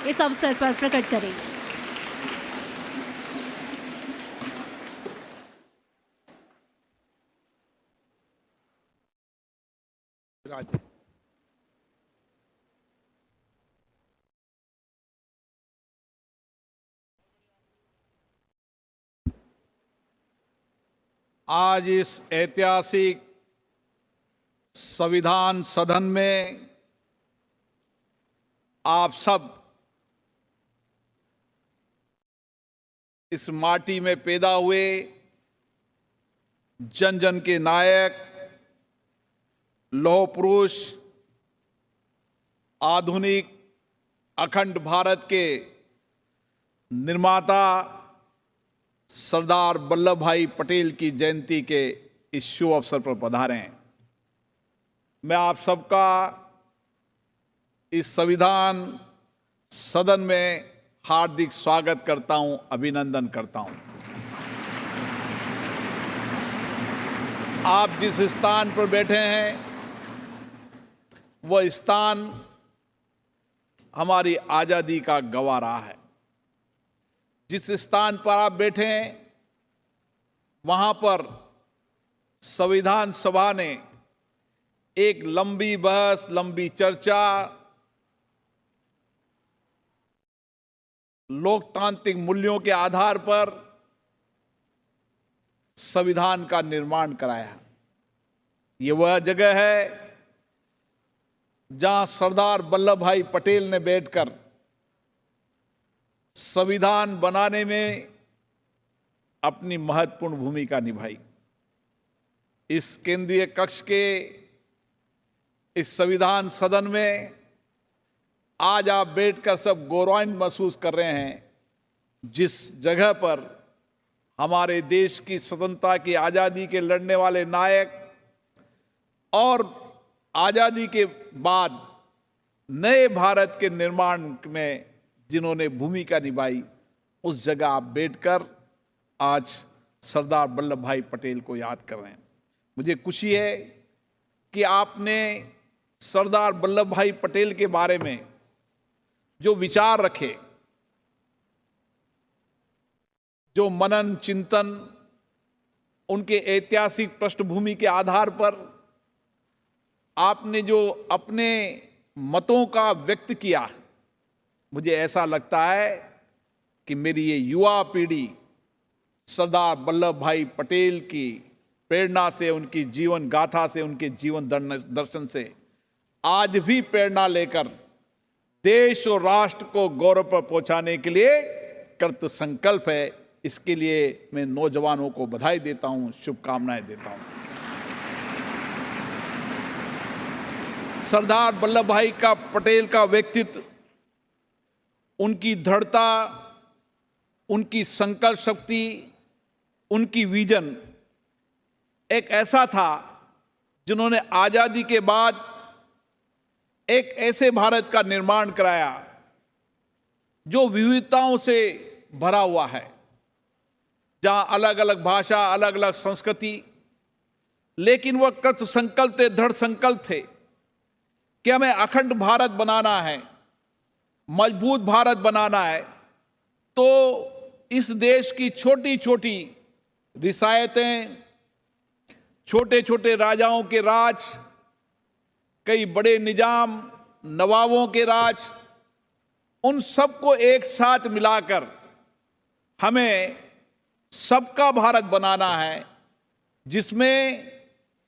इस अवसर पर प्रकट करें। आज इस ऐतिहासिक संविधान सदन में आप सब इस माटी में पैदा हुए जन जन के नायक, लौह पुरुष, आधुनिक अखंड भारत के निर्माता सरदार वल्लभ भाई पटेल की जयंती के इस शुभ अवसर पर पधारे हैं। मैं आप सबका इस संविधान सदन में हार्दिक स्वागत करता हूं, अभिनंदन करता हूं। आप जिस स्थान पर बैठे हैं वह स्थान हमारी आजादी का गवाह रहा है। जिस स्थान पर आप बैठे हैं वहां पर संविधान सभा ने एक लंबी बहस, लंबी चर्चा, लोकतांत्रिक मूल्यों के आधार पर संविधान का निर्माण कराया। ये वह जगह है जहां सरदार वल्लभ भाई पटेल ने बैठकर संविधान बनाने में अपनी महत्वपूर्ण भूमिका निभाई। इस केंद्रीय कक्ष के इस संविधान सदन में आज आप बैठकर सब गौरवान्वित महसूस कर रहे हैं, जिस जगह पर हमारे देश की स्वतंत्रता की आज़ादी के लड़ने वाले नायक और आज़ादी के बाद नए भारत के निर्माण में जिन्होंने भूमिका निभाई, उस जगह आप बैठकर आज सरदार वल्लभ भाई पटेल को याद कर रहे हैं। मुझे खुशी है कि आपने सरदार वल्लभ भाई पटेल के बारे में जो विचार रखे, जो मनन चिंतन, उनके ऐतिहासिक पृष्ठभूमि के आधार पर आपने जो अपने मतों का व्यक्त किया, मुझे ऐसा लगता है कि मेरी ये युवा पीढ़ी सरदार वल्लभ भाई पटेल की प्रेरणा से, उनकी जीवन गाथा से, उनके जीवन दर्शन से आज भी प्रेरणा लेकर देश और राष्ट्र को गौरव पर पहुंचाने के लिए कृत संकल्प है। इसके लिए मैं नौजवानों को बधाई देता हूं, शुभकामनाएं देता हूं। सरदार वल्लभ भाई का पटेल का व्यक्तित्व, उनकी दृढ़ता, उनकी संकल्प शक्ति, उनकी विजन एक ऐसा था जिन्होंने आजादी के बाद एक ऐसे भारत का निर्माण कराया जो विविधताओं से भरा हुआ है, जहां अलग अलग भाषा, अलग अलग संस्कृति, लेकिन वह कृत संकल्प थे, दृढ़ संकल्प थे कि हमें अखंड भारत बनाना है, मजबूत भारत बनाना है। तो इस देश की छोटी छोटी रियासतें, छोटे छोटे राजाओं के राज, कई बड़े निजाम, नवाबों के राज, उन सबको एक साथ मिलाकर हमें सबका भारत बनाना है, जिसमें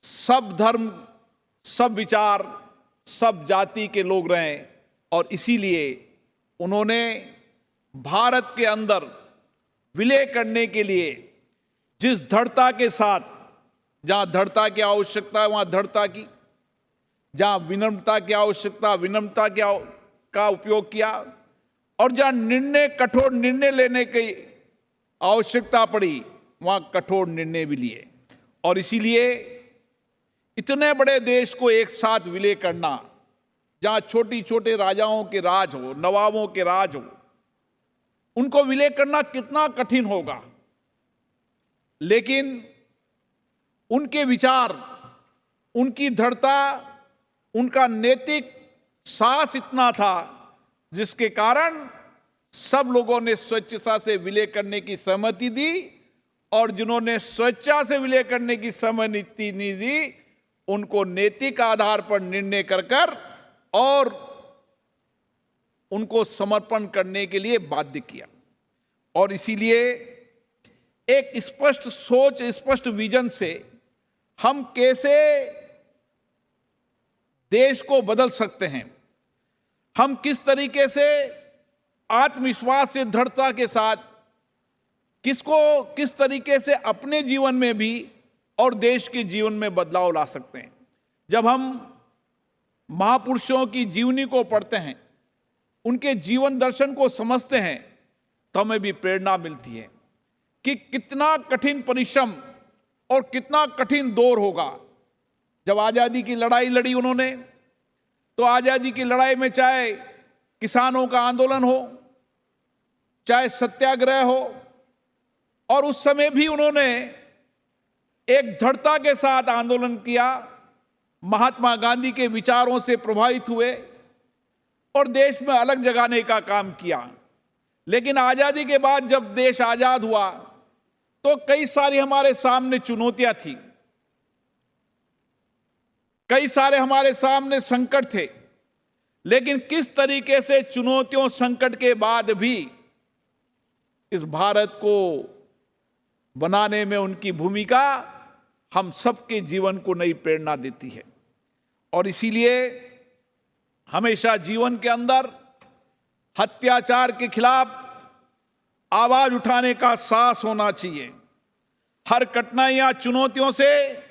सब धर्म, सब विचार, सब जाति के लोग रहें। और इसीलिए उन्होंने भारत के अंदर विलय करने के लिए जिस दृढ़ता के साथ, जहां दृढ़ता की आवश्यकता है वहां दृढ़ता की, जहां विनम्रता की आवश्यकता, विनम्रता का उपयोग किया, और जहां कठोर निर्णय लेने की आवश्यकता पड़ी वहां कठोर निर्णय भी लिए। और इसीलिए इतने बड़े देश को एक साथ विलय करना, जहां छोटी छोटे राजाओं के राज हो, नवाबों के राज हो, उनको विलय करना कितना कठिन होगा। लेकिन उनके विचार, उनकी दृढ़ता, उनका नैतिक साहस इतना था जिसके कारण सब लोगों ने स्वेच्छा से विलय करने की सहमति दी, और जिन्होंने स्वेच्छा से विलय करने की सहमति नहीं दी उनको नैतिक आधार पर निर्णय कर और उनको समर्पण करने के लिए बाध्य किया। और इसीलिए एक स्पष्ट सोच, स्पष्ट विजन से हम कैसे देश को बदल सकते हैं, हम किस तरीके से आत्मविश्वास से, दृढ़ता के साथ किस तरीके से अपने जीवन में भी और देश के जीवन में बदलाव ला सकते हैं। जब हम महापुरुषों की जीवनी को पढ़ते हैं, उनके जीवन दर्शन को समझते हैं, तो हमें भी प्रेरणा मिलती है कि कितना कठिन परिश्रम और कितना कठिन दौर होगा। जब आजादी की लड़ाई लड़ी उन्होंने, तो आजादी की लड़ाई में चाहे किसानों का आंदोलन हो, चाहे सत्याग्रह हो, और उस समय भी उन्होंने एक दृढ़ता के साथ आंदोलन किया, महात्मा गांधी के विचारों से प्रभावित हुए और देश में अलग जगाने का काम किया। लेकिन आजादी के बाद जब देश आजाद हुआ तो कई सारी हमारे सामने चुनौतियां थी, कई सारे हमारे सामने संकट थे। लेकिन किस तरीके से चुनौतियों, संकट के बाद भी इस भारत को बनाने में उनकी भूमिका हम सबके जीवन को नई प्रेरणा देती है। और इसीलिए हमेशा जीवन के अंदर अत्याचार के खिलाफ आवाज उठाने का साहस होना चाहिए। हर कठिनाइयां, चुनौतियों से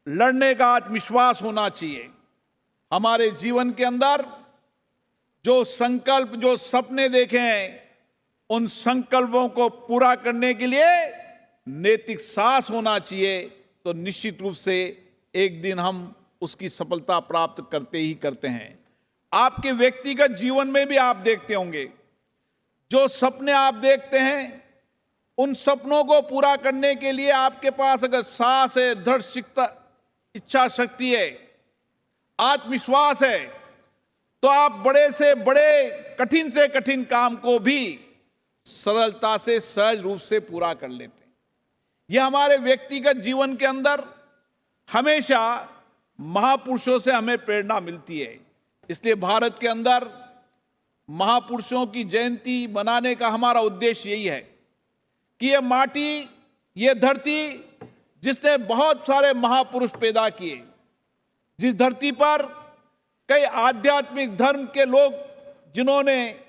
लड़ने का आत्मविश्वास होना चाहिए। हमारे जीवन के अंदर जो संकल्प, जो सपने देखे हैं, उन संकल्पों को पूरा करने के लिए नैतिक साहस होना चाहिए। तो निश्चित रूप से एक दिन हम उसकी सफलता प्राप्त करते ही करते हैं। आपके व्यक्तिगत जीवन में भी आप देखते होंगे, जो सपने आप देखते हैं, उन सपनों को पूरा करने के लिए आपके पास अगर साहस है, दृढ़ इच्छा शक्ति है, आत्मविश्वास है, तो आप बड़े से कठिन काम को भी सरलता से, सहज रूप से पूरा कर लेते हैं। यह हमारे व्यक्तिगत जीवन के अंदर हमेशा महापुरुषों से हमें प्रेरणा मिलती है। इसलिए भारत के अंदर महापुरुषों की जयंती मनाने का हमारा उद्देश्य यही है कि ये माटी, ये धरती जिसने बहुत सारे महापुरुष पैदा किए, जिस धरती पर कई आध्यात्मिक धर्म के लोग जिन्होंने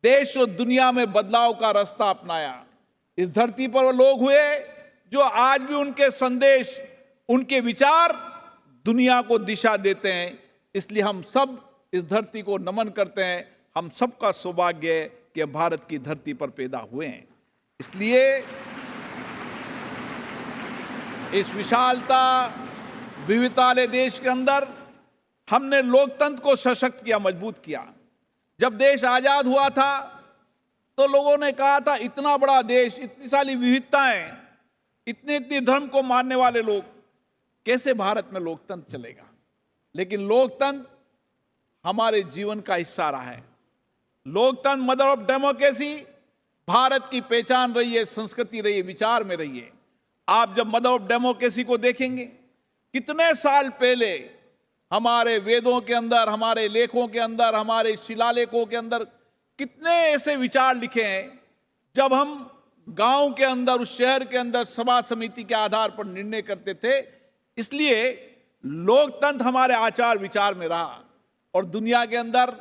देश और दुनिया में बदलाव का रास्ता अपनाया, इस धरती पर वो लोग हुए जो आज भी उनके संदेश, उनके विचार दुनिया को दिशा देते हैं। इसलिए हम सब इस धरती को नमन करते हैं। हम सबका सौभाग्य है कि हम भारत की धरती पर पैदा हुए हैं। इसलिए इस विशालता, विविधता वाले देश के अंदर हमने लोकतंत्र को सशक्त किया, मजबूत किया। जब देश आजाद हुआ था तो लोगों ने कहा था, इतना बड़ा देश, इतनी सारी विविधताएं, इतने धर्म को मानने वाले लोग, कैसे भारत में लोकतंत्र चलेगा? लेकिन लोकतंत्र हमारे जीवन का हिस्सा रहा है। लोकतंत्र, मदर ऑफ डेमोक्रेसी, भारत की पहचान रही है, संस्कृति रही है, विचार में रही है। आप जब मदर ऑफ डेमोक्रेसी को देखेंगे, कितने साल पहले हमारे वेदों के अंदर, हमारे लेखों के अंदर, हमारे शिलालेखों के अंदर कितने ऐसे विचार लिखे हैं। जब हम गांव के अंदर, उस शहर के अंदर सभा समिति के आधार पर निर्णय करते थे। इसलिए लोकतंत्र हमारे आचार विचार में रहा। और दुनिया के अंदर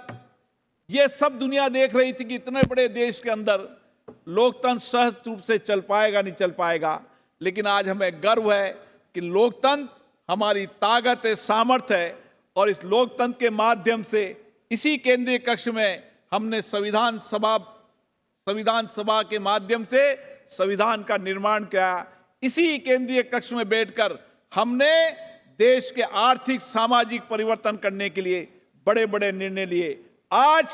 ये सब दुनिया देख रही थी कि इतने बड़े देश के अंदर लोकतंत्र सहज रूप से चल पाएगा, नहीं चल पाएगा। लेकिन आज हमें गर्व है कि लोकतंत्र हमारी ताकत है, सामर्थ्य है। और इस लोकतंत्र के माध्यम से इसी केंद्रीय कक्ष में हमने संविधान सभा के माध्यम से संविधान का निर्माण किया। इसी केंद्रीय कक्ष में बैठकर हमने देश के आर्थिक, सामाजिक परिवर्तन करने के लिए बड़े बड़े निर्णय लिए। आज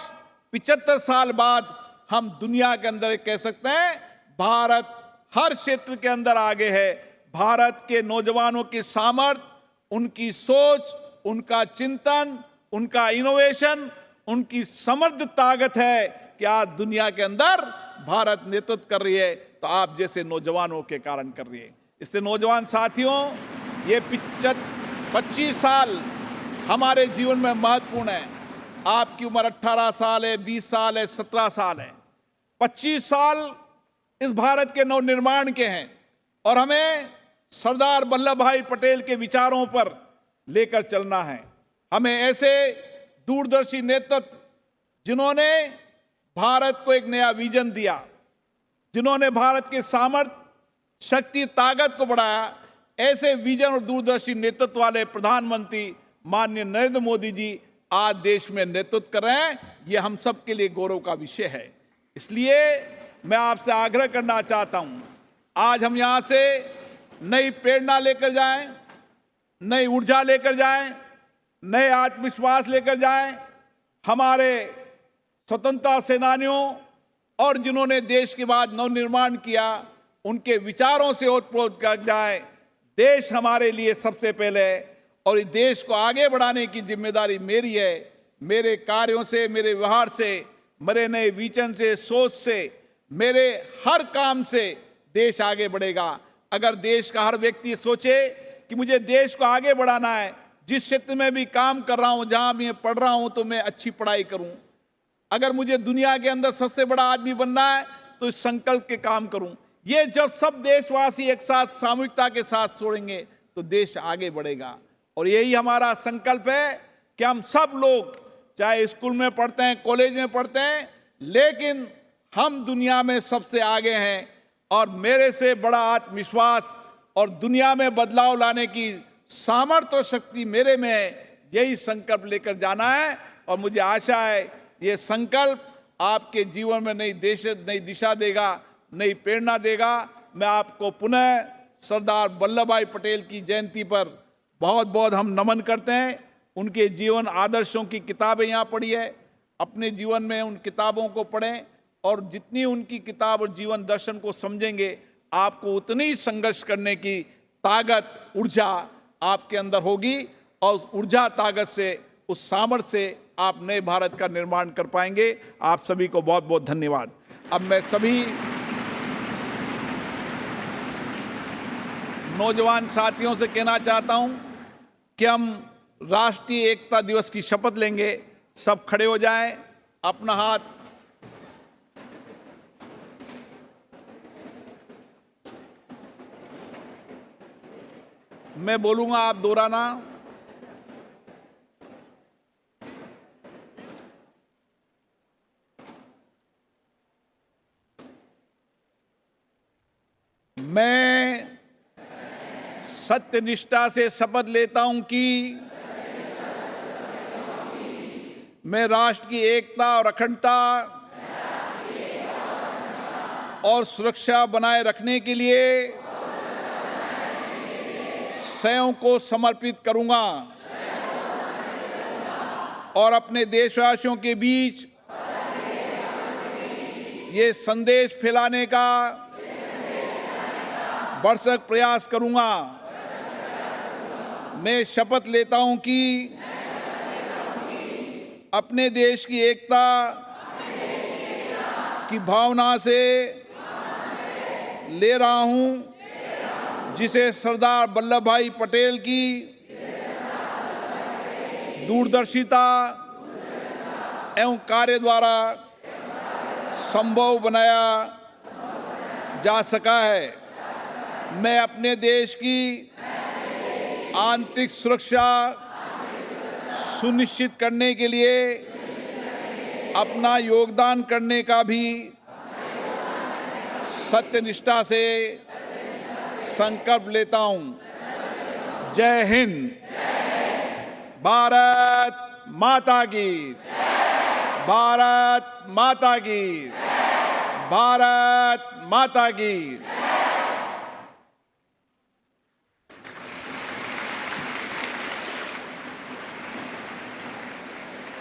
75 साल बाद हम दुनिया के अंदर कह सकते हैं, भारत हर क्षेत्र के अंदर आगे है। भारत के नौजवानों की सामर्थ्य, उनकी सोच, उनका चिंतन, उनका इनोवेशन उनकी समृद्ध ताकत है कि आज दुनिया के अंदर भारत नेतृत्व कर रही है, तो आप जैसे नौजवानों के कारण कर रही है। इसलिए नौजवान साथियों, ये 25 साल हमारे जीवन में महत्वपूर्ण है। आपकी उम्र 18 साल है, 20 साल है, 17 साल है। 25 साल इस भारत के नवनिर्माण के हैं और हमें सरदार वल्लभ भाई पटेल के विचारों पर लेकर चलना है। हमें ऐसे दूरदर्शी नेतृत्व जिन्होंने भारत को एक नया विजन दिया, जिन्होंने भारत के सामर्थ्य, शक्ति, ताकत को बढ़ाया, ऐसे विजन और दूरदर्शी नेतृत्व वाले प्रधानमंत्री माननीय नरेंद्र मोदी जी आज देश में नेतृत्व कर रहे हैं। यह हम सब के लिए गौरव का विषय है। इसलिए मैं आपसे आग्रह करना चाहता हूं, आज हम यहां से नई प्रेरणा लेकर जाएं, नई ऊर्जा लेकर जाएं, नए आत्मविश्वास लेकर जाएं। हमारे स्वतंत्रता सेनानियों और जिन्होंने देश के बाद नवनिर्माण किया, उनके विचारों से ओतप्रोत कर जाए। देश हमारे लिए सबसे पहले है और इस देश को आगे बढ़ाने की जिम्मेदारी मेरी है। मेरे कार्यों से, मेरे व्यवहार से, मेरे नए विजन से, सोच से, मेरे हर काम से देश आगे बढ़ेगा। अगर देश का हर व्यक्ति सोचे कि मुझे देश को आगे बढ़ाना है, जिस क्षेत्र में भी काम कर रहा हूं, जहां भी पढ़ रहा हूं, तो मैं अच्छी पढ़ाई करूं। अगर मुझे दुनिया के अंदर सबसे बड़ा आदमी बनना है तो इस संकल्प के काम करूं। ये जब सब देशवासी एक साथ सामूहिकता के साथ छोड़ेंगे तो देश आगे बढ़ेगा। और यही हमारा संकल्प है कि हम सब लोग, चाहे स्कूल में पढ़ते हैं, कॉलेज में पढ़ते हैं, लेकिन हम दुनिया में सबसे आगे हैं और मेरे से बड़ा आत्मविश्वास और दुनिया में बदलाव लाने की सामर्थ्य और शक्ति मेरे में है। यही संकल्प लेकर जाना है और मुझे आशा है ये संकल्प आपके जीवन में नई दिशा देगा, नई प्रेरणा देगा। मैं आपको पुनः सरदार वल्लभ भाई पटेल की जयंती पर बहुत बहुत हम नमन करते हैं। उनके जीवन आदर्शों की किताबें यहाँ पढ़ी है, अपने जीवन में उन किताबों को पढ़ें और जितनी उनकी किताब और जीवन दर्शन को समझेंगे, आपको उतनी संघर्ष करने की ताकत, ऊर्जा आपके अंदर होगी और ऊर्जा, ताकत से, उस सामर्थ्य से आप नए भारत का निर्माण कर पाएंगे। आप सभी को बहुत बहुत धन्यवाद। अब मैं सभी नौजवान साथियों से कहना चाहता हूं कि हम राष्ट्रीय एकता दिवस की शपथ लेंगे। सब खड़े हो जाएं, अपना हाथ मैं बोलूंगा, आप दोहराना। मैं सत्यनिष्ठा से शपथ लेता हूं कि मैं राष्ट्र की एकता और अखंडता और सुरक्षा बनाए रखने के लिए स्वयं को समर्पित करूंगा और अपने देशवासियों के बीच ये संदेश फैलाने का भरसक प्रयास करूंगा। मैं शपथ लेता हूं कि अपने देश की एकता की भावना से ले रहा हूं, जिसे सरदार वल्लभ भाई पटेल की दूरदर्शिता एवं कार्य द्वारा संभव बनाया जा सका है। मैं अपने देश की आंतरिक सुरक्षा सुनिश्चित करने के लिए अपना योगदान करने का भी सत्यनिष्ठा से संकल्प लेता हूं। जय हिंद। भारत माता की, भारत माता की, भारत माता की।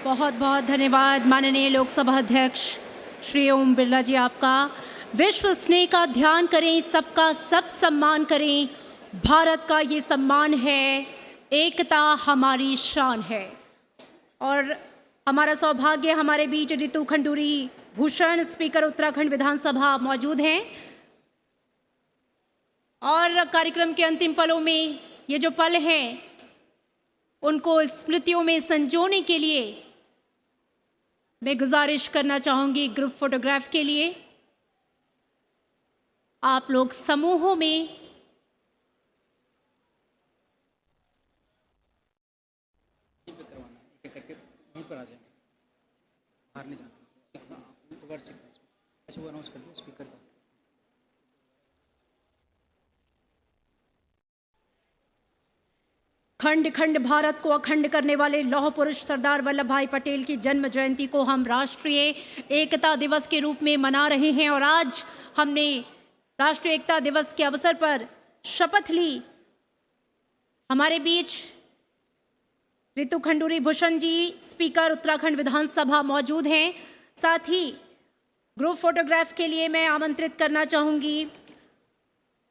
बहुत बहुत धन्यवाद माननीय लोकसभा अध्यक्ष श्री ओम बिरला जी आपका। विश्व स्नेह का ध्यान करें, सबका सब सम्मान करें। भारत का ये सम्मान है, एकता हमारी शान है। और हमारा सौभाग्य हमारे बीच रितु खंडूरी भूषण स्पीकर उत्तराखंड विधानसभा मौजूद हैं और कार्यक्रम के अंतिम पलों में ये जो पल हैं उनको स्मृतियों में संजोने के लिए मैं गुजारिश करना चाहूंगी ग्रुप फोटोग्राफ के लिए आप लोग समूहों में यहीं पर आ जाएंगे, बाहर नहीं जाना। अच्छा वो अनाउंस कर दिया स्पीकर का। खंड खंड भारत को अखंड करने वाले लौह पुरुष सरदार वल्लभ भाई पटेल की जन्म जयंती को हम राष्ट्रीय एकता दिवस के रूप में मना रहे हैं और आज हमने राष्ट्रीय एकता दिवस के अवसर पर शपथ ली। हमारे बीच रितु खंडूरी भूषण जी स्पीकर उत्तराखंड विधानसभा मौजूद हैं। साथ ही ग्रुप फोटोग्राफ के लिए मैं आमंत्रित करना चाहूंगी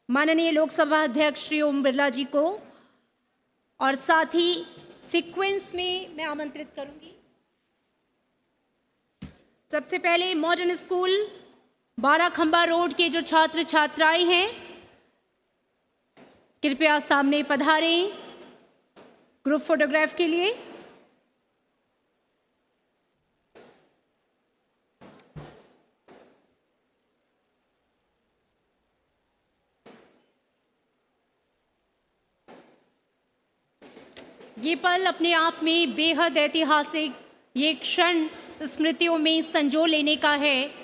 माननीय लोकसभा अध्यक्ष श्री ओम बिरला जी को और साथ ही सीक्वेंस में मैं आमंत्रित करूंगी सबसे पहले मॉडर्न स्कूल बाराखंबा रोड के जो छात्र छात्राएं हैं कृपया सामने पधारें ग्रुप फोटोग्राफ के लिए। ये पल अपने आप में बेहद ऐतिहासिक, ये क्षण स्मृतियों में संजो लेने का है।